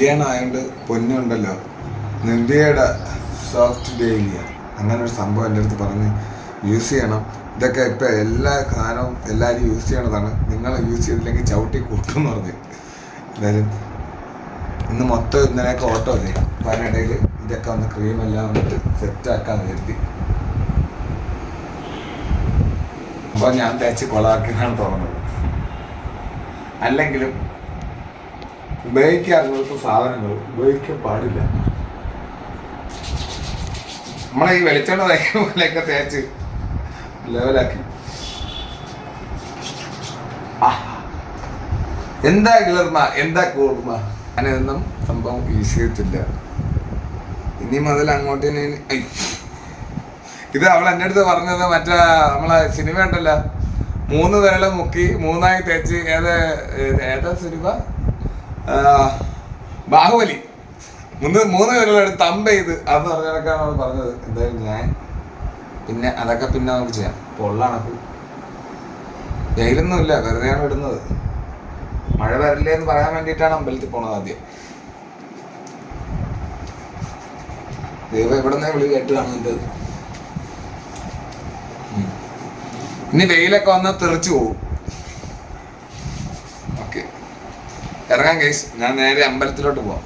കല്യാണം ആയതുകൊണ്ട് പൊന്നുണ്ടല്ലോ നിന്ത്യയുടെ സോഫ്റ്റ് ഡെയിലിയ അങ്ങനെ ഒരു സംഭവം എൻ്റെ അടുത്ത് പറഞ്ഞ് യൂസ് ചെയ്യണം. ഇതൊക്കെ ഇപ്പം എല്ലാ സാധനവും എല്ലാവരും യൂസ് ചെയ്യണതാണ്. നിങ്ങൾ യൂസ് ചെയ്തില്ലെങ്കിൽ ചവിട്ടി കൂട്ടുമെന്ന് പറഞ്ഞ്. എന്തായാലും ഇന്ന് മൊത്തം ഇന്നലെയൊക്കെ ഓട്ടോ അല്ലേ, അപ്പം അതിനിടയിൽ ഇതൊക്കെ ഒന്ന് ക്രീമെല്ലാം വന്നിട്ട് സെറ്റാക്കാന്ന് കരുതി. അപ്പോൾ ഞാൻ തേച്ച് കൊളാക്കിയാണ് തോന്നുന്നത്. അല്ലെങ്കിലും ഉപയോഗിക്കാറുള്ളവർക്ക് സാധനങ്ങൾ ഉപയോഗിക്കാൻ പാടില്ല. നമ്മളെ ഈ വെളിച്ചെണ്ണ തേക്കുന്ന പോലെയൊക്കെ തേച്ച് ലെവലാക്കി. എന്താ കിളർമ, എന്താ കൂർമ, ഞാനൊന്നും സംഭവം യൂസ് ചെയ്തിട്ടില്ല. ഇനി മുതൽ അങ്ങോട്ട് ഇത് അവൾ എൻ്റെ അടുത്ത് പറഞ്ഞത് മറ്റേ നമ്മളെ സിനിമ ഉണ്ടല്ലോ, 3 വിരൽ മുക്കി 3ആയി തേച്ച്. ഏതാ സിനിമ? ബാഹുബലി. 3 വിരലെടുത്ത് തമ്പ് ചെയ്ത് അന്ന് പറഞ്ഞതൊക്കെയാണ് അവൾ പറഞ്ഞത്. എന്തായാലും ഞാൻ പിന്നെ അതൊക്കെ പിന്നെ നമുക്ക് ചെയ്യാം. പൊള്ളാണത്, വെയിലൊന്നുമില്ല, വെറുതെയാണ് ഇടുന്നത്. മഴ വരില്ലേ എന്ന് പറയാൻ വേണ്ടിയിട്ടാണ് അമ്പലത്തിൽ പോണത് ആദ്യം. ദൈവം എവിടെ നിന്നേ വിളി കേട്ട് കാണുന്നത്. ഇനി വെയിലൊക്കെ വന്നാൽ തെറിച്ചു പോകും. ഓക്കെ, ഇറങ്ങാം ഗൈസ്. ഞാൻ നേരെ അമ്പലത്തിലോട്ട് പോവാം.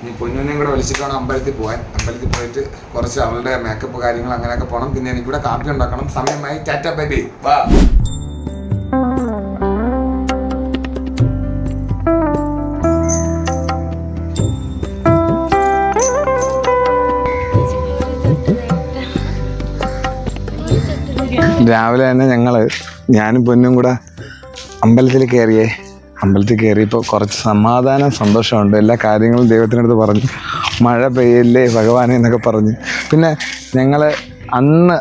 ഇനി പൊന്നുനെയും കൂടെ വിളിച്ചിട്ട് വേണം അമ്പലത്തിൽ പോകാൻ. അമ്പലത്തിൽ പോയിട്ട് കുറച്ച് അവളുടെ മേക്കപ്പ് കാര്യങ്ങൾ അങ്ങനെയൊക്കെ പോകണം. പിന്നെ എനിക്കിവിടെ കാപ്പി ഉണ്ടാക്കണം. സമയമായി. Tata bye bye. വാ. രാവിലെ തന്നെ ഞാനും പൊന്നും കൂടെ അമ്പലത്തിൽ കയറിയപ്പോൾ കുറച്ച് സമാധാനം സന്തോഷമുണ്ട്. എല്ലാ കാര്യങ്ങളും ദൈവത്തിനടുത്ത് പറഞ്ഞു. മഴ പെയ്യല്ലേ ഭഗവാനെ എന്നൊക്കെ പറഞ്ഞു. പിന്നെ ഞങ്ങൾ അന്ന്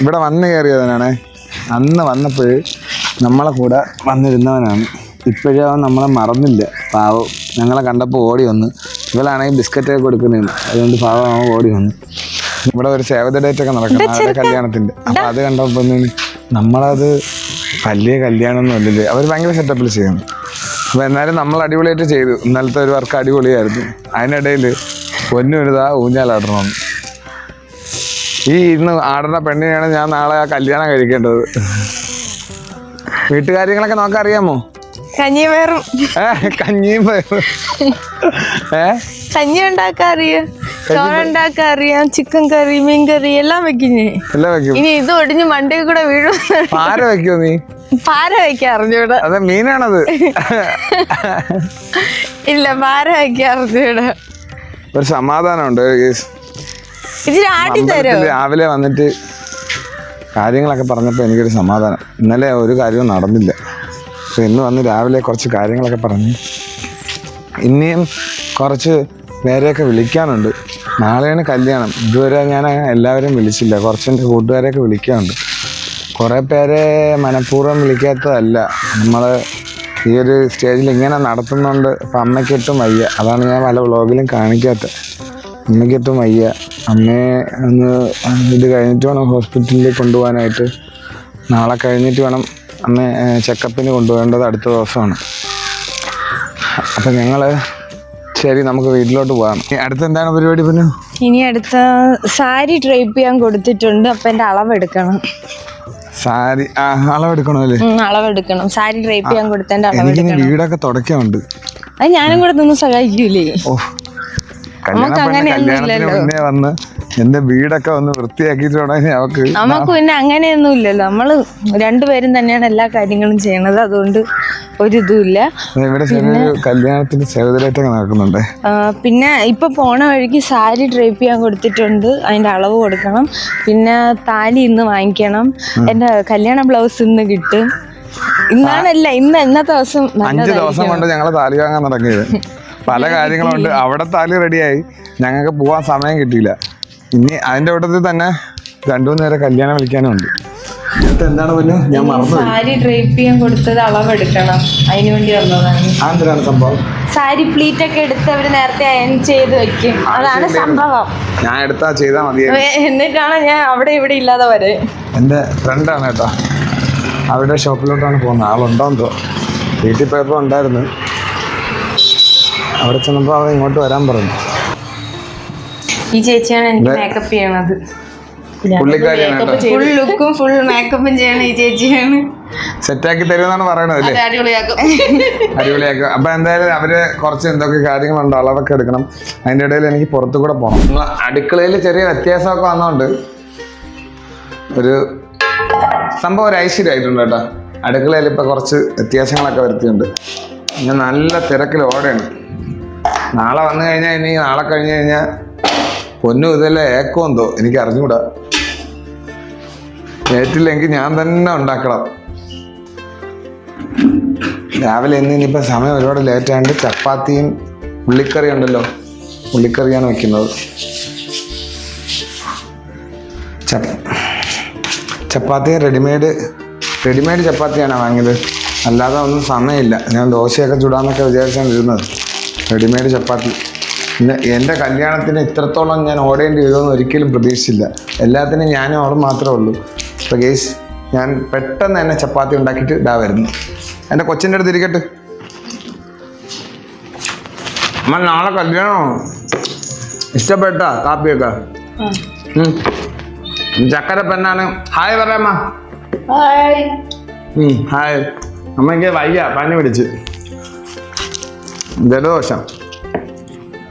ഇവിടെ വന്ന് കയറിയവനാണ്. അന്ന് വന്നപ്പോൾ നമ്മളെ കൂടെ വന്നിരുന്നവനാണ്. ഇപ്പോഴും അവൻ നമ്മളെ മറന്നില്ല. പാവം ഞങ്ങളെ കണ്ടപ്പോൾ ഓടി വന്നു. ഇവളാണെങ്കിൽ ബിസ്ക്കറ്റൊക്കെ കൊടുക്കുന്നതാണ്. അതുകൊണ്ട് പാവം അവൻ ഓടി വന്നു. ഇവിടെ ഒരു സേവ് ദ ഡേറ്റ് ഒക്കെ നടക്കണം അവരുടെ കല്യാണത്തിൻ്റെ. അപ്പം അത് കണ്ടപ്പോൾ നമ്മളത് വലിയ കല്യാണമൊന്നും അല്ലല്ലേ, അവർ ഭയങ്കര സെറ്റപ്പിൽ ചെയ്യുന്നു. അപ്പോൾ എന്നാലും നമ്മൾ അടിപൊളിയായിട്ട് ചെയ്തു. ഇന്നലത്തെ ഒരു വർക്ക് അടിപൊളിയായിരുന്നു. അതിനിടയിൽ പൊന്നുരുതാ ഊഞ്ഞാലാടണമെന്ന്. ഇന്ന് ആടുന്ന പെണ്ണിനെയാണ് ഞാൻ നാളെ ആ കല്യാണം കഴിക്കേണ്ടത്. വീട്ടുകാര്യങ്ങളൊക്കെ നോക്കാൻ അറിയാമോ? കഞ്ഞിയും പയറും. കഞ്ഞി ഉണ്ടാക്കാൻ അറിയാം, ചോറുണ്ടാക്കാൻ അറിയാം, ചിക്കൻ കറി, മീൻ കറി എല്ലാം വെക്കുന്നേ. ഇനി ഇത് ഒടിഞ്ഞ് മണ്ടയിൽ കൂടെ വീഴും. പാര വെക്കോ നീ? പാര വെക്കാൻ അറിഞ്ഞൂടെ. അതെ, മീനാണത്. ഇല്ല, പാര വെക്കാൻ അറിഞ്ഞൂടെ. ഒരു സമാധാനമുണ്ട്. രാവിലെ വന്നിട്ട് കാര്യങ്ങളൊക്കെ പറഞ്ഞപ്പോൾ എനിക്കൊരു സമാധാനം. ഇന്നലെ ഒരു കാര്യവും നടന്നില്ല. പക്ഷെ ഇന്ന് വന്ന് രാവിലെ കുറച്ച് കാര്യങ്ങളൊക്കെ പറഞ്ഞു. ഇനിയും കുറച്ച് പേരെയൊക്കെ വിളിക്കാനുണ്ട്. നാളെയാണ് കല്യാണം. ഇതുവരെ ഞാൻ എല്ലാവരും വിളിച്ചില്ല. കുറച്ച് എൻ്റെ കൂട്ടുകാരെയൊക്കെ വിളിക്കാനുണ്ട്. കുറേ പേരെ മനഃപൂർവ്വം വിളിക്കാത്തതല്ല, നമ്മൾ ഈ ഒരു സ്റ്റേജിൽ ഇങ്ങനെ നടത്തുന്നുണ്ട്. അപ്പം അമ്മയ്ക്കൊട്ടും വയ്യ. അതാണ് ഞാൻ പല വ്ളോഗിലും കാണിക്കാത്തത്. അമ്മയ്ക്കൊട്ടും വയ്യ. അമ്മയെ ഒന്ന് ഇത് കഴിഞ്ഞിട്ട് വേണം ഹോസ്പിറ്റലിൽ കൊണ്ടുപോകാനായിട്ട്. നാളെ കഴിഞ്ഞിട്ട് വേണം അമ്മ ചെക്കപ്പിന് കൊണ്ടുപോകേണ്ടത്. അടുത്ത ദിവസമാണ്. അപ്പം ശരി, നമുക്ക് വീട്ടിലോട്ട് പോകാം. അടുത്ത എന്താണ് പരിപാടി? പിന്നെ ഇനി അടുത്ത സാരി ഡ്രൈപ്പ് ചെയ്യാൻ കൊടുത്തിട്ടുണ്ട്. അപ്പം എൻ്റെ അളവെടുക്കണം. സാരി അളവെടുക്കണോ? അല്ലേ, അളവെടുക്കണം. സാരി ഡ്രൈപ്പ് ചെയ്യാൻ കൊടുത്തതിന്റെ അളവെടുക്കണം. വീടൊക്കെ തുടയ്ക്കാനുണ്ട്. അത് ഞാനും കൂടെ നിന്ന് സഹായിക്കൂലേ. കല്യാണത്തിന് മുന്നേ വന്ന് എന്റെ വീടൊക്കെ ഒന്ന് വൃത്തിയാക്കിയിട്ട് നമുക്ക് പിന്നെ അങ്ങനെയൊന്നും ഇല്ലല്ലോ. നമ്മള് രണ്ടുപേരും തന്നെയാണ് എല്ലാ കാര്യങ്ങളും ചെയ്യണത്. അതുകൊണ്ട് ഒരിതുമില്ല. കല്യാണത്തിന് സേവതരായിട്ടൊക്കെ നടക്കുന്നുണ്ട്. പിന്നെ ഇപ്പൊ പോണ വഴിക്ക് സാരി ഡ്രൈപ്പ് ചെയ്യാൻ കൊടുത്തിട്ടുണ്ട്. അതിന്റെ അളവ് കൊടുക്കണം. പിന്നെ താലി ഇന്ന് വാങ്ങിക്കണം. എന്റെ കല്യാണ ബ്ലൗസ് ഇന്ന് കിട്ടും. ഇന്നാണല്ല, ഇന്നത്തെ ദിവസം 5 ദിവസം കൊണ്ട് ഞങ്ങള് താലി വാങ്ങാൻ നടക്കിയത്. പല കാര്യങ്ങളുണ്ട്. അവിടെ താലി റെഡിയായി, ഞങ്ങൾക്ക് പോവാൻ സമയം കിട്ടിയില്ല. ഇനി അതിന്റെ കൂട്ടത്തിൽ തന്നെ 2-3 നേരം കല്യാണം വിളിക്കാനുണ്ട്. എന്താണ് പറഞ്ഞു? ഞാൻ മറന്നു. സാരി ഡ്രൈപ്പ് ചെയ്യാൻ കൊടുത്തത് അളവെടുക്കണം. അതിനു വേണ്ടി വന്നതാണ്. എന്താണ് സംഭവം? സാരി പ്ലീറ്റ് ഒക്കെ എടുത്ത് അവര് നേരത്തെ അയൺ ചെയ്ത് വെക്കും. അതാണ് സംഭവം. ഞാൻ എടുത്താ ചെയ്താൽ മതി. എന്നിട്ടാണ് ഞാൻ അവിടെ ഇവിടെ ഇല്ലാതെ വരെ. എന്റെ ഫ്രണ്ടാണ് കേട്ടോ. അവരുടെ ഷോപ്പിലോട്ടാണ് പോകുന്നത്. ആളുണ്ടോന്ന് തോന്നുന്നു. വീട്ടിൽ പോയപ്പോൾ ഉണ്ടായിരുന്നു. അവിടെ ചെന്നപ്പോൾ അവൾ ഇങ്ങോട്ട് വരാൻ പറഞ്ഞു. ഈ ചേച്ചിയാണ് എനിക്ക് മേക്കപ്പ് ചെയ്യണത്. പുള്ളിക്കാരിയാണ് കേട്ടോ. ഫുൾ ലുക്കും ഫുൾ മേക്കപ്പും ചെയ്യണ ഈ ചേച്ചിയാണ്. സെറ്റാക്കി തരുമെന്നാണ് പറയണത് അല്ലേ? അടിപൊളിയാക്കും. അപ്പൊ എന്തായാലും അവര് കുറച്ച് എന്തൊക്കെ കാര്യങ്ങളുണ്ട്, അളവൊക്കെ എടുക്കണം. അതിന്റെ ഇടയിൽ എനിക്ക് പുറത്തു കൂടെ പോകണം. അടുക്കളയിൽ ചെറിയ വ്യത്യാസമൊക്കെ വന്നോണ്ട് ഒരു സംഭവം ഒരു ഐശ്വര്യമായിട്ടുണ്ട് കേട്ടോ. അടുക്കളയിൽ ഇപ്പൊ കുറച്ച് വ്യത്യാസങ്ങളൊക്കെ വരുത്തിയിട്ടുണ്ട്. ഞാൻ നല്ല തിരക്കിൽ ഓടെയാണ്. നാളെ വന്നു കഴിഞ്ഞാൽ ഇനി നാളെ കഴിഞ്ഞ് കഴിഞ്ഞാൽ പൊന്നും ഇതെല്ലാം ഏക്കോന്തോ എനിക്ക് അറിഞ്ഞുകൂടാ. ഏറ്റില്ലെങ്കിൽ ഞാൻ തന്നെ ഉണ്ടാക്കണം. രാവിലെ ഇനിയിപ്പോൾ സമയം ഒരുപാട് ലേറ്റായതുകൊണ്ട് ചപ്പാത്തിയും ഉള്ളിക്കറി ഉണ്ടല്ലോ, ഉള്ളിക്കറിയാണ് വെക്കുന്നത്. ചപ്പാത്തി റെഡിമെയ്ഡ് ചപ്പാത്തിയാണ് വാങ്ങിയത്. അല്ലാതെ ഒന്നും സമയമില്ല. ഞാൻ ദോശയൊക്കെ ചുടാന്നൊക്കെ വിചാരിച്ചാണ് റെഡിമെയ്ഡ് ചപ്പാത്തി. പിന്നെ എൻ്റെ കല്യാണത്തിന് ഇത്രത്തോളം ഞാൻ ഓടേണ്ടി വരുമെന്ന് ഒരിക്കലും പ്രതീക്ഷിച്ചില്ല. എല്ലാത്തിനും ഞാനും അവളും മാത്രമേ ഉള്ളൂ. അപ്പോൾ ഗേസ് ഞാൻ പെട്ടെന്ന് തന്നെ ചപ്പാത്തി ഉണ്ടാക്കിയിട്ട് ഇതാ വരുന്നു. എൻ്റെ കൊച്ചിൻ്റെ അടുത്ത് ഇരിക്കട്ടെ. അമ്മ നാളെ കല്യാണമാണോ? ഇഷ്ടപ്പെട്ടാ കാപ്പിയൊക്കെ? ചക്കര പെണ്ണാണ്. ഹായ് പറയാമ്മ. ഹായ്. അമ്മ എനിക്ക് വയ്യ, പനി പിടിച്ച് ജലദോഷം.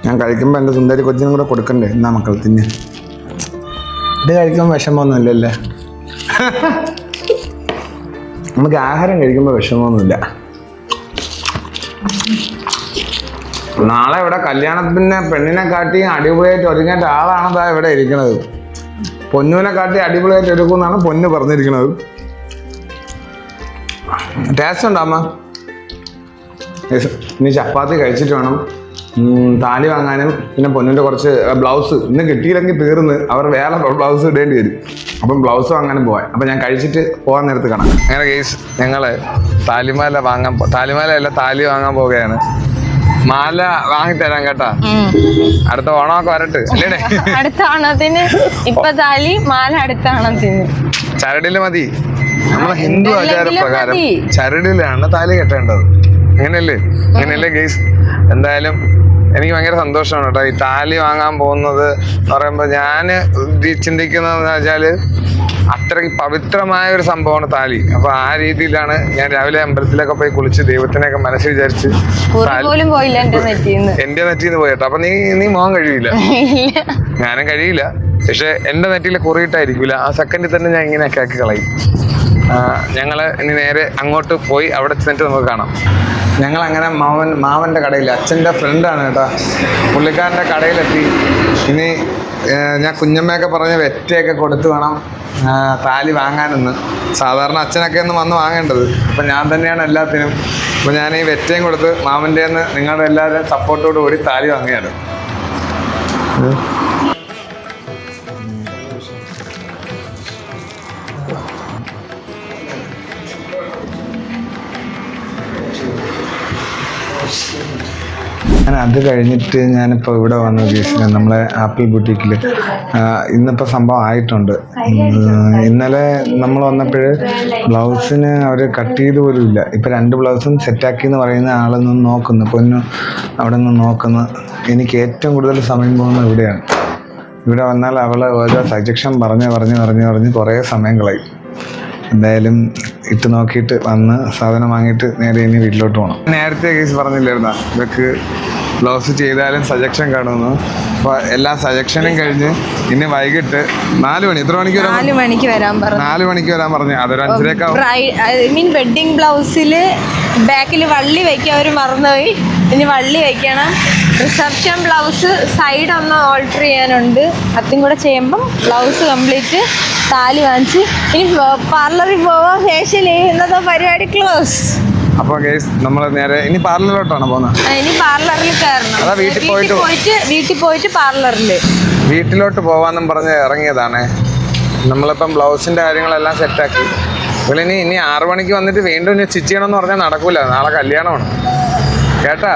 ഞാൻ കഴിക്കുമ്പോൾ എൻ്റെ സുന്ദരി കൊച്ചിനും കൂടെ കൊടുക്കണ്ടേ? എന്നാ മക്കൾ തിന്നെ. ഇത് കഴിക്കുമ്പോൾ വിഷമമൊന്നുമില്ലല്ലേ? നമുക്ക് ആഹാരം കഴിക്കുമ്പോൾ വിഷമമൊന്നുമില്ല. നാളെ ഇവിടെ കല്യാണത്തിന് പെണ്ണിനെ കാട്ടി അടിപൊളിയായിട്ട് ഒരുങ്ങേണ്ട ആളാണതാ ഇവിടെ ഇരിക്കുന്നത്. പൊന്നുവിനെ കാട്ടി അടിപൊളിയായിട്ട് എടുക്കുമെന്നാണ് പൊന്നു പറഞ്ഞിരിക്കുന്നത്. ടേസ്റ്റ് ഉണ്ടോ അമ്മ? ഇനി ചപ്പാത്തി കഴിച്ചിട്ട് വേണം താലി വാങ്ങാനും. പിന്നെ പൊന്നിൻ്റെ കുറച്ച് ബ്ലൗസ് ഇന്ന് കിട്ടിയില്ലെങ്കിൽ തീർന്ന് അവർ വേറെ ബ്ലൗസ് ഇടേണ്ടി വരും. അപ്പം ബ്ലൗസ് വാങ്ങാനും പോകാൻ. അപ്പം ഞാൻ കഴിച്ചിട്ട് പോകാൻ നേരത്ത് കാണാം. അങ്ങനെ കേസ് ഞങ്ങൾ താലി വാങ്ങാൻ പോവുകയാണ്. മാല വാങ്ങിത്തരാം കേട്ടാ. അടുത്ത ഓണമൊക്കെ വരട്ടെ അല്ലേ? അടുത്ത ഓണത്തിന് ഇപ്പൊ താലി, മാല അടുത്ത ഓണത്തിന്. ചരടില് മതി. നമ്മളെ ഹിന്ദു ആചാരപ്രകാരം ചരടിലാണ് താലി കെട്ടേണ്ടത്. അങ്ങനെയല്ലേ ഗെയ്സ്? എന്തായാലും എനിക്ക് ഭയങ്കര സന്തോഷമാണ് കേട്ടോ ഈ താലി വാങ്ങാൻ പോകുന്നത് എന്ന് പറയുമ്പോൾ. ഞാൻ ചിന്തിക്കുന്നതെന്ന് വെച്ചാൽ അത്രയ്ക്ക് പവിത്രമായ ഒരു സംഭവമാണ് താലി. അപ്പൊ ആ രീതിയിലാണ് ഞാൻ രാവിലെ അമ്പലത്തിലൊക്കെ പോയി കുളിച്ച് ദൈവത്തിനെയൊക്കെ മനസ്സിൽ വിചാരിച്ച് എന്റെ നെറ്റിന്ന് പോയിട്ടോ. അപ്പൊ നീ മോൻ കഴിയില്ല, ഞാനും കഴിയില്ല. പക്ഷെ എന്റെ നെറ്റിയിൽ കുറിയിട്ടായിരിക്കില്ല. ആ സെക്കൻഡിൽ തന്നെ ഞാൻ ഇങ്ങനെയൊക്കെ ആക്കി കളയും. ഞങ്ങള് ഇനി നേരെ അങ്ങോട്ട് പോയി അവിടെ ചെന്നിട്ട് നമുക്ക് കാണാം. ഞങ്ങൾ അങ്ങനെ മാവന്റെ കടയിൽ, അച്ഛൻ്റെ ഫ്രണ്ടാണ് കേട്ടോ, പുള്ളിക്കാരൻ്റെ കടയിലെത്തി. ഇനി ഞാൻ കുഞ്ഞമ്മയൊക്കെ പറഞ്ഞ വെറ്റയൊക്കെ കൊടുത്ത് വേണം താലി വാങ്ങാനെന്ന്. സാധാരണ അച്ഛനൊക്കെ ഒന്ന് വന്ന് വാങ്ങേണ്ടത്, അപ്പം ഞാൻ തന്നെയാണ് എല്ലാത്തിനും. അപ്പം ഞാൻ ഈ വെറ്റയും കൊടുത്ത് മാമൻ്റെ നിന്ന് നിങ്ങളുടെ എല്ലാവരും സപ്പോർട്ടോടു കൂടി താലി വാങ്ങുകയാണ്. ഞാൻ അത് കഴിഞ്ഞിട്ട് ഞാനിപ്പോൾ ഇവിടെ വന്ന ഉദ്ദേശിച്ചത് നമ്മളെ ആപ്പിൾ ബുട്ടീക്കിൽ ഇന്നിപ്പോൾ സംഭവം ആയിട്ടുണ്ട്. ഇന്നലെ നമ്മൾ വന്നപ്പോൾ ബ്ലൗസിന് അവർ കട്ട് ചെയ്ത് പോലും ഇല്ല. ഇപ്പം 2 ബ്ലൗസും സെറ്റാക്കി എന്ന് പറയുന്ന ആളിൽ നിന്ന് നോക്കുന്നു, പൊന്നു അവിടെ നിന്ന് നോക്കുന്നു. എനിക്ക് ഏറ്റവും കൂടുതൽ സമയം പോകുന്നത് ഇവിടെയാണ്. ഇവിടെ വന്നാൽ അവൾ ഓരോ സജഷൻ പറഞ്ഞ് കുറേ സമയം കളയും. എന്തായാലും ഇട്ട് നോക്കിയിട്ട് വന്ന് സാധനം വാങ്ങിയിട്ട് നേരെ ഇനി വീട്ടിലോട്ട് പോകണം. നേരത്തെ കേസ് പറഞ്ഞില്ലായിരുന്നോ ഇതൊക്കെ ബ്ലൗസ് ചെയ്താലും സജക്ഷൻ കാണുമെന്ന്. അപ്പോൾ എല്ലാ സജക്ഷനും കഴിഞ്ഞ് ഇനി വൈകിട്ട് 4 മണി. എത്ര മണിക്ക് വരാൻ? 4 മണിക്ക് വരാൻ പറഞ്ഞു. 4 മണിക്ക് വരാൻ പറഞ്ഞു. അതൊരു 5:30 വെഡിങ് ബ്ലൗസിൽ ബാക്കിൽ വള്ളി വെക്കാൻ അവർ മറന്നുപോയി. ഇനി വള്ളി വെക്കണം. റിസപ്ഷൻ ബ്ലൗസ് സൈഡ് ഒന്ന് ഓൾട്ടർ ചെയ്യാനുണ്ട്. അതും കൂടെ ചെയ്യുമ്പം ബ്ലൗസ് കംപ്ലീറ്റ് താലി വാങ്ങിച്ച് ഇനി പാർലറിൽ പോവാ, ഫേഷ്യൽ ചെയ്യുന്നത് പരിപാടി ക്ലോസ്. അപ്പോൾ ഗൈസ് നമ്മൾ നേരെ ഇനി പാർലറിലോട്ടാണ് പോകുന്നത്. ഇനി പാർലറിൽ കയറണം. അതാ വീട്ടിൽ പോയിട്ട് പാർലറിൽ വീട്ടിലോട്ട് പോവാന്നും പറഞ്ഞ് ഇറങ്ങിയതാണ്. നമ്മളിപ്പം ബ്ലൗസിന്റെ കാര്യങ്ങളെല്ലാം സെറ്റാക്കി. അതുപോലെ ഇനി 6 മണിക്ക് വന്നിട്ട് വീണ്ടും ഇനി സ്റ്റിച്ച് ചെയ്യണമെന്ന് പറഞ്ഞാൽ നടക്കൂല. നാളെ കല്യാണമാണ് കേട്ടാ.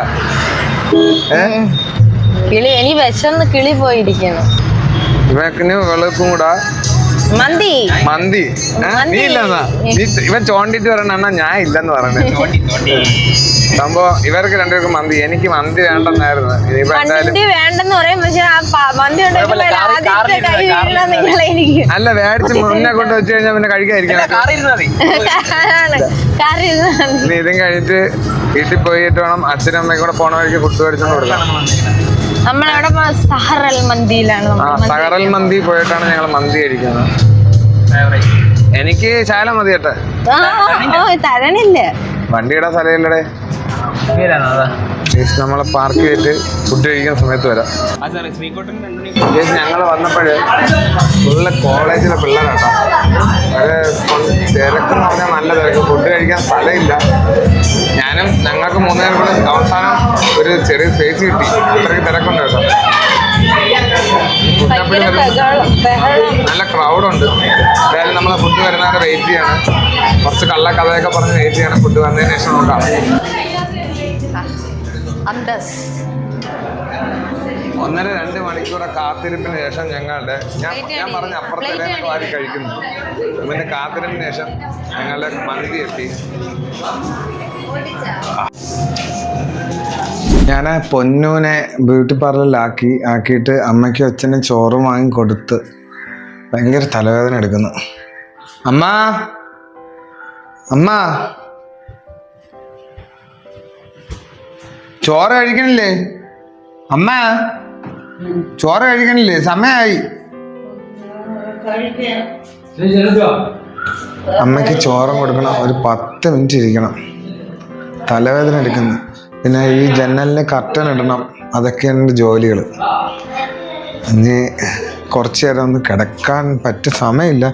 കിളി ഇനി വിശന്ന് കിളി പോയിരിക്കണം. ഇവക്കിന് വെളുക്കും കൂടാ മന്തി മന്തി നീ ഇല്ലെന്നാ ഇവൻ ചോണ്ടിട്ട് പറയണ ഞാൻ ഇല്ലെന്ന് പറഞ്ഞത് സംഭവം ഇവർക്ക് രണ്ടുപേർക്കും മന്തി. എനിക്ക് മന്തി വേണ്ടെന്നായിരുന്നു. ഇനിയിപ്പോ എന്തായാലും മന്തി വേണ്ടെന്ന് പറയും. പക്ഷെ ആ മന്തി ആദ്യത്തെ കൈ വീഴണം എനിക്ക്. അല്ല മേടിച്ച് മുന്നേ കൊണ്ട് വെച്ച് കഴിഞ്ഞാൽ പിന്നെ കഴിക്കാതിരിക്കണം. കറി ഇനി ഇതും കഴിഞ്ഞിട്ട് വീട്ടിൽ പോയിട്ട് വേണം അച്ഛനും അമ്മയും കൂടെ പോണ വഴിക്ക് ഫുഡ് മേടിച്ചോണ്ട് കൊടുക്കാം. നമ്മളവിടെ സഹറൽ മന്തിയിലാണ്. സഹറൽ മന്തി പോയിട്ടാണ് ഞങ്ങൾ മന്തി കഴിക്കുന്നത്. എനിക്ക് ശാല മതി കേട്ടെ. തരണില്ല വണ്ടിയുടെ സ്ഥലമില്ലടേ. നമ്മളെ പാർക്ക് ചെയ്തിട്ട് ഫുഡ് കഴിക്കുന്ന സമയത്ത് വരാം. ഞങ്ങൾ വന്നപ്പോഴ് ഫുള്ള് കോളേജിലെ പിള്ളേരാട്ടോ. അവര് തിരക്കെന്ന് പറഞ്ഞാൽ നല്ല തിരക്ക്. ഫുഡ് കഴിക്കാൻ സ്ഥലമില്ല. ഞങ്ങൾക്ക് 3 നേരം കൂടെ അവസാനം ഒരു ചെറിയ സ്പേസ് കിട്ടി. അത്രയ്ക്ക് തിരക്കുണ്ട് കേട്ടോ. നല്ല ക്രൗഡുണ്ട്. എന്തായാലും നമ്മൾ ഫുഡ് വരുന്നവരെ വെയിറ്റ് ചെയ്യണം. കുറച്ച് കള്ളക്കഥയൊക്കെ പറഞ്ഞ് വെയിറ്റ് ചെയ്യണം. ഫുഡ് വന്നതിന് ശേഷം നോക്കാം. 1-2 മണിക്കൂറെ കാത്തിരിപ്പിന് ശേഷം ഞങ്ങളുടെ ഞാൻ പറഞ്ഞ അപ്പുറത്തെ വാരി കഴിക്കുന്നു. ഇവന്റെ കാത്തിരിപ്പിന് ശേഷം ഞങ്ങളുടെ മന്തി എത്തി. ഞാൻ പൊന്നൂനെ ബ്യൂട്ടി പാർലറിലാക്കിയിട്ട് അമ്മയ്ക്കും അച്ഛനും ചോറും വാങ്ങി കൊടുത്ത് ഭയങ്കര തലവേദന എടുക്കുന്നു. അമ്മ ചോറ് കഴിക്കണില്ലേ? അമ്മ ചോറ് കഴിക്കണില്ലേ? സമയമായി. അമ്മയ്ക്ക് ചോറും കൊടുക്കണം. ഒരു 10 മിനിറ്റ് ഇരിക്കണം. തലവേദന എടുക്കുന്നു. പിന്നെ ഈ ജനലിന് കർട്ടൻ ഇടണം. അതൊക്കെയാണ് എൻ്റെ ജോലികൾ. ഇനി കുറച്ച് നേരം ഒന്ന് കിടക്കാൻ പറ്റിയ സമയമില്ല.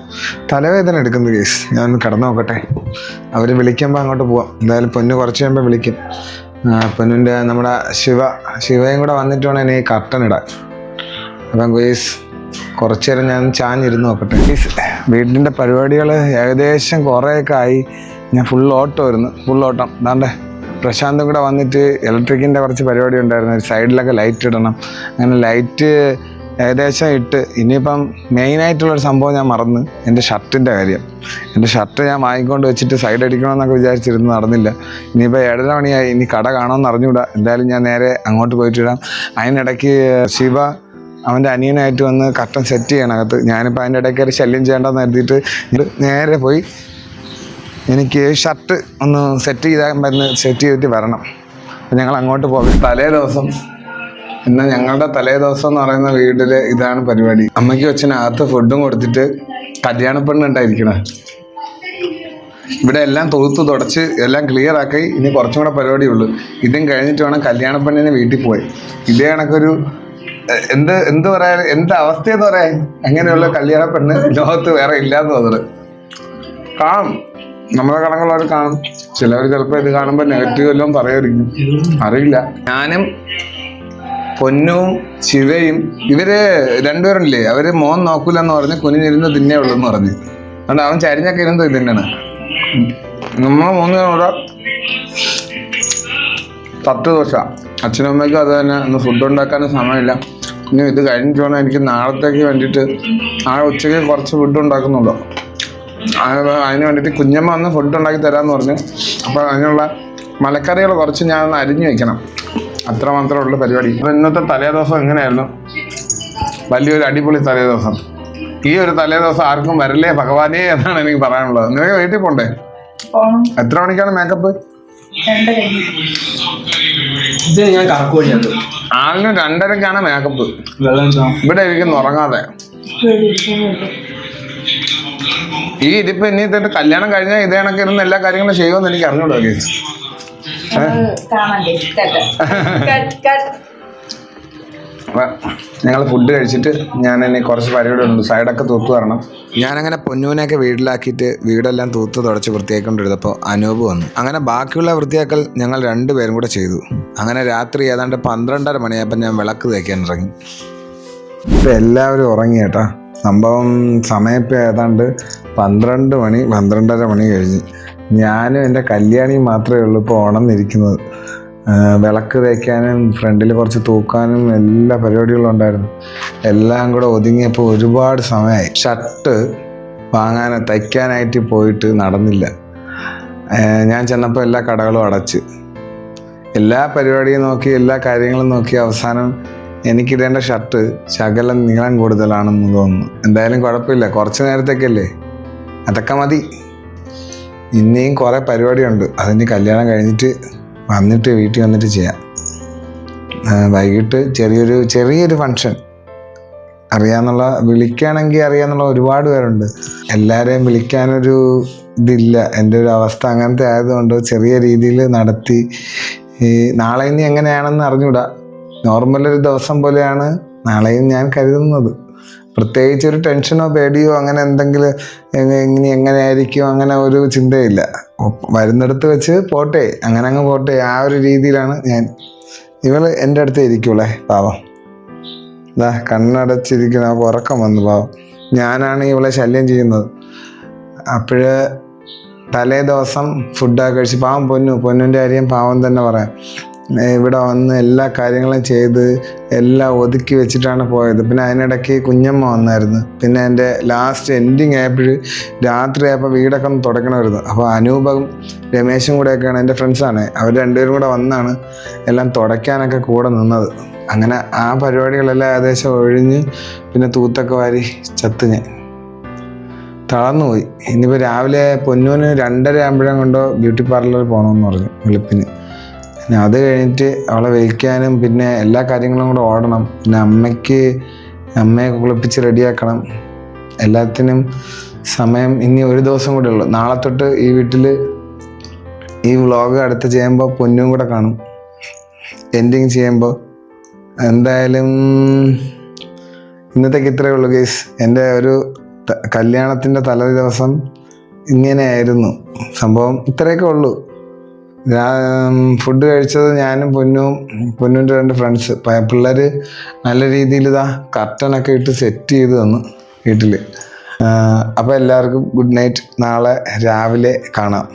തലവേദന എടുക്കുന്നു കേസ്. ഞാനൊന്ന് കിടന്നു നോക്കട്ടെ. അവർ വിളിക്കുമ്പോൾ അങ്ങോട്ട് പോവാം. എന്തായാലും പൊന്നു കുറച്ച് കഴിയുമ്പോൾ വിളിക്കും. പൊന്നിൻ്റെ നമ്മുടെ ശിവയും കൂടെ വന്നിട്ട് വേണം ഇനി കർട്ടൻ ഇടാൻ. അപ്പം ഗേസ് കുറച്ച് നേരം ഞാൻ ചാഞ്ഞിരുന്ന് നോക്കട്ടെ. വീട്ടിൻ്റെ പരിപാടികൾ ഏകദേശം കുറേയൊക്കെ ആയി. ഞാൻ ഫുൾ ഓട്ടം ദാണ്ടെ പ്രശാന്തും കൂടെ വന്നിട്ട് ഇലക്ട്രിക്കിൻ്റെ കുറച്ച് പരിപാടി ഉണ്ടായിരുന്നു. സൈഡിലൊക്കെ ലൈറ്റ് ഇടണം. അങ്ങനെ ലൈറ്റ് ഏകദേശം ഇട്ട് ഇനിയിപ്പം മെയിനായിട്ടുള്ളൊരു സംഭവം ഞാൻ മറന്ന്, എൻ്റെ ഷർട്ടിൻ്റെ കാര്യം. എൻ്റെ ഷർട്ട് ഞാൻ വാങ്ങിക്കൊണ്ട് വെച്ചിട്ട് സൈഡ് അടിക്കണമെന്നൊക്കെ വിചാരിച്ചിരുന്നു, നടന്നില്ല. ഇനിയിപ്പോൾ 7:30 മണിയായി. ഇനി കട കാണുമെന്ന് അറിഞ്ഞുകൂടാ. എന്തായാലും ഞാൻ നേരെ അങ്ങോട്ട് പോയിട്ടിടാം. അതിനിടയ്ക്ക് ശിവ അവൻ്റെ അനിയനായിട്ട് വന്ന് കർട്ടൻ സെറ്റ് ചെയ്യണം അകത്ത്. ഞാനിപ്പോൾ അതിൻ്റെ ഇടയ്ക്ക് ഒരു ശല്യം ചെയ്യേണ്ടെന്ന് കരുതിയിട്ട് നേരെ പോയി എനിക്ക് ഷർട്ട് ഒന്ന് സെറ്റ് ചെയ്തിട്ട് വരണം. അപ്പം ഞങ്ങൾ അങ്ങോട്ട് പോകും. ഞങ്ങളുടെ തലേ ദിവസം എന്ന് പറയുന്ന വീട്ടിൽ ഇതാണ് പരിപാടി. അമ്മയ്ക്ക് അച്ഛനകത്ത് ഫുഡും കൊടുത്തിട്ട് കല്യാണപ്പെണ്ണുണ്ടായിരിക്കണം. ഇവിടെ എല്ലാം തൂത്ത് തുടച്ച് എല്ലാം ക്ലിയർ ആക്കി. ഇനി കുറച്ചും കൂടെ പരിപാടിയുള്ളൂ. ഇതും കഴിഞ്ഞിട്ട് വേണം കല്യാണപ്പെണ്ണിന് വീട്ടിൽ പോയി. ഇതേ കണക്കൊരു എന്ത് പറയാൻ, എന്ത് അവസ്ഥയെന്ന് പറയാൻ, അങ്ങനെയുള്ള കല്യാണപ്പെണ്ണ് ലോകത്ത് വേറെ ഇല്ലാന്ന് തോന്നുന്നത്. കാണും, നമ്മളെ കണക്കുള്ളവർ കാണും. ചിലവർ ചിലപ്പോൾ ഇത് കാണുമ്പോൾ നെഗറ്റീവ് എല്ലാം പറയായിരിക്കും, അറിയില്ല. ഞാനും പൊന്നും ശിവയും ഇവര് രണ്ടുപേരുണ്ടല്ലേ, അവര് മോൻ നോക്കൂലെന്ന് പറഞ്ഞ് കുനിഞ്ഞിരുന്ന് തിന്നേ ഉള്ളൂ എന്ന് പറഞ്ഞ്. അതുകൊണ്ട് അവൻ ചരിഞ്ഞൊക്കെ ഇരുന്ന് തിന്നാണ്. നമ്മൾ 3 പേരും തട്ട് ദോശ. അച്ഛനും അമ്മയ്ക്കും അത് തന്നെ. ഇന്ന് ഫുഡ് ഉണ്ടാക്കാനും സമയമില്ല. ഇനി ഇത് കഴിഞ്ഞിട്ട് വേണം എനിക്ക് നാളത്തേക്ക് വേണ്ടിയിട്ട്. ഉച്ചയ്ക്ക് കുറച്ച് ഫുഡ് ഉണ്ടാക്കുന്നുള്ളൂ. അതിന് വേണ്ടിയിട്ട് കുഞ്ഞമ്മ വന്ന് ഫുഡ് ഉണ്ടാക്കി തരാമെന്ന് പറഞ്ഞു. അപ്പോൾ അതിനുള്ള മലക്കറികൾ കുറച്ച് ഞാനൊന്ന് അരിഞ്ഞു വെക്കണം. അത്ര മാത്രമുള്ള പരിപാടി. അപ്പോൾ ഇന്നത്തെ തലേദിവസം എങ്ങനെയായിരുന്നു? വലിയൊരു അടിപൊളി തലേദിവസം. ഈ ഒരു തലേദിവസം ആർക്കും വരല്ലേ ഭഗവാനേ എന്നാണ് എനിക്ക് പറയാനുള്ളത്. നിനക്ക് വീട്ടിൽ പോണ്ടേ? എത്ര മണിക്കാണ് മേക്കപ്പ്? ആളിന് 2:30-ക്കാണ് മേക്കപ്പ്. ഇവിടെ ഇരിക്കുന്നു ഉറങ്ങാതെ. ഈ ഇതിപ്പോ ഇനി ഇത്തിട്ട് കല്യാണം കഴിഞ്ഞാൽ ഇതേ കണക്ക് ഇരുന്ന് എല്ലാ കാര്യങ്ങളും ചെയ്യുമെന്ന് എനിക്ക് അറിഞ്ഞൂടാ. ഞങ്ങൾ ഫുഡ് കഴിച്ചിട്ട് ഞാൻ ഇനി കുറച്ച് പരിപാടി ഉണ്ട്. സൈഡൊക്കെ തൂത്ത് തരണം. ഞാനങ്ങനെ പൊന്നൂനെയൊക്കെ വീട്ടിലാക്കിയിട്ട് വീടെല്ലാം തൂത്ത് തുടച്ച് വൃത്തിയാക്കൊണ്ടിരുന്നപ്പോൾ അനൂപ് വന്നു. അങ്ങനെ ബാക്കിയുള്ള വൃത്തിയാക്കൽ ഞങ്ങൾ 2 പേരും കൂടെ ചെയ്തു. അങ്ങനെ രാത്രി ഏതാണ്ട് 12:30 മണിയായപ്പോൾ ഞാൻ വിളക്ക് തേക്കാൻ ഇറങ്ങി. ഇപ്പം എല്ലാവരും ഉറങ്ങി കേട്ടാ. സംഭവം സമയം ഇപ്പം ഏതാണ്ട് 12 മണി 12:30 മണി കഴിഞ്ഞ്. ഞാനും എൻ്റെ കല്യാണിയും മാത്രമേ ഉള്ളൂ ഇപ്പോൾ ഉണർന്നിരിക്കുന്നത്. വിളക്ക് തേക്കാനും ഫ്രണ്ടിൽ കുറച്ച് തൂക്കാനും എല്ലാ പരിപാടികളും ഉണ്ടായിരുന്നു. എല്ലാം കൂടെ ഒതുങ്ങിയപ്പോൾ ഒരുപാട് സമയമായി. ഷർട്ട് തയ്ക്കാനായിട്ട് പോയിട്ട് നടന്നില്ല. ഞാൻ ചെന്നപ്പോൾ എല്ലാ കടകളും അടച്ച്, എല്ലാ പരിപാടിയും നോക്കി, എല്ലാ കാര്യങ്ങളും നോക്കി. അവസാനം എനിക്കിടേണ്ട ഷർട്ട് ശകലം നീളം കൂടുതലാണെന്ന് തോന്നുന്നു. എന്തായാലും കുഴപ്പമില്ല, കുറച്ച് നേരത്തേക്കല്ലേ, അതൊക്കെ മതി. ഇനിയും കുറേ പരിപാടിയുണ്ട്. അതിന് കല്യാണം കഴിഞ്ഞിട്ട് വന്നിട്ട് വീട്ടിൽ വന്നിട്ട് ചെയ്യാം. വൈകിട്ട് ചെറിയൊരു ഫങ്ഷൻ. വിളിക്കുകയാണെങ്കിൽ അറിയാന്നുള്ള ഒരുപാട് പേരുണ്ട്. എല്ലാവരെയും വിളിക്കാനൊരു ഇതില്ല. എൻ്റെ ഒരു അവസ്ഥ അങ്ങനത്തെ ആയതുകൊണ്ട് ചെറിയ രീതിയിൽ നടത്തി. നാളെ ഇനി എങ്ങനെയാണെന്ന് അറിഞ്ഞൂടാ. നോർമലൊരു ദിവസം പോലെയാണ് നാളെയും ഞാൻ കരുതുന്നത്. പ്രത്യേകിച്ച് ഒരു ടെൻഷനോ പേടിയോ അങ്ങനെ എന്തെങ്കിലും ഇനി എങ്ങനെയായിരിക്കും അങ്ങനെ ഒരു ചിന്തയില്ല. വരുന്നിടത്ത് വെച്ച് പോട്ടെ, അങ്ങനെ അങ്ങ് പോട്ടെ, ആ ഒരു രീതിയിലാണ് ഞാൻ. ഇവള് എൻ്റെ അടുത്ത് ഇരിക്കൂളേ, പാവം. കണ്ണടച്ചിരിക്കുന്ന ഉറക്കം വന്നു, പാവം. ഞാനാണ് ഇവളെ ശല്യം ചെയ്യുന്നത്. അപ്പോഴ് തലേ ദിവസം ഫുഡൊക്കെ കഴിച്ച് പാവം പൊന്നിൻ്റെ കാര്യം പാവം തന്നെ പറയാം. ഇവിടെ വന്ന് എല്ലാ കാര്യങ്ങളും ചെയ്ത് എല്ലാം ഒതുക്കി വെച്ചിട്ടാണ് പോയത്. പിന്നെ അതിനിടയ്ക്ക് കുഞ്ഞമ്മ വന്നായിരുന്നു. പിന്നെ എൻ്റെ ലാസ്റ്റ് എൻഡിങ് ആയപ്പോൾ രാത്രിയായപ്പോൾ വീടൊക്കെ ഒന്ന് തുടക്കണമായിരുന്നു. അപ്പോൾ അനൂപും രമേശും കൂടെയൊക്കെയാണ് എൻ്റെ ഫ്രണ്ട്സാണ്. അവർ രണ്ടുപേരും കൂടെ വന്നാണ് എല്ലാം തുടയ്ക്കാനൊക്കെ കൂടെ നിന്നത്. അങ്ങനെ ആ പരിപാടികളെല്ലാം ഏകദേശം ഒഴിഞ്ഞ് പിന്നെ തൂത്തൊക്കെ വാരി ചത്ത് ഞാൻ തളർന്നുപോയി. ഇനിയിപ്പോൾ രാവിലെ പൊന്നൂന് 2:30 ആകുമ്പോഴും കൊണ്ടോ ബ്യൂട്ടി പാർലറിൽ പോകണമെന്ന് പറഞ്ഞു, വെളുപ്പിന്. പിന്നെ അത് കഴിഞ്ഞിട്ട് അവളെ വയ്ക്കാനും പിന്നെ എല്ലാ കാര്യങ്ങളും കൂടെ ഓടണം. പിന്നെ അമ്മയെ കുളിപ്പിച്ച് റെഡിയാക്കണം. എല്ലാത്തിനും സമയം ഇനി ഒരു ദിവസം കൂടെ ഉള്ളു. നാളെ തൊട്ട് ഈ വീട്ടിൽ ഈ വ്ളോഗ് അടുത്ത് ചെയ്യുമ്പോൾ പൊന്നും കൂടെ കാണും, എൻഡിങ് ചെയ്യുമ്പോൾ. എന്തായാലും ഇന്നത്തേക്ക് ഇത്രയേ ഉള്ളൂ ഗൈസ്. എൻ്റെ ഒരു കല്യാണത്തിൻ്റെ തലേ ദിവസം ഇങ്ങനെയായിരുന്നു സംഭവം. ഇത്രയൊക്കെ ഉള്ളൂ. ഫുഡ് കഴിച്ചത് ഞാനും പൊന്നൂൻ്റെ 2 ഫ്രണ്ട്സ്. പിള്ളേർ നല്ല രീതിയിൽ കർട്ടനൊക്കെ ഇട്ട് സെറ്റ് ചെയ്ത് തന്നു വീട്ടിൽ. അപ്പോൾ എല്ലാവർക്കും ഗുഡ് നൈറ്റ്. നാളെ രാവിലെ കാണാം.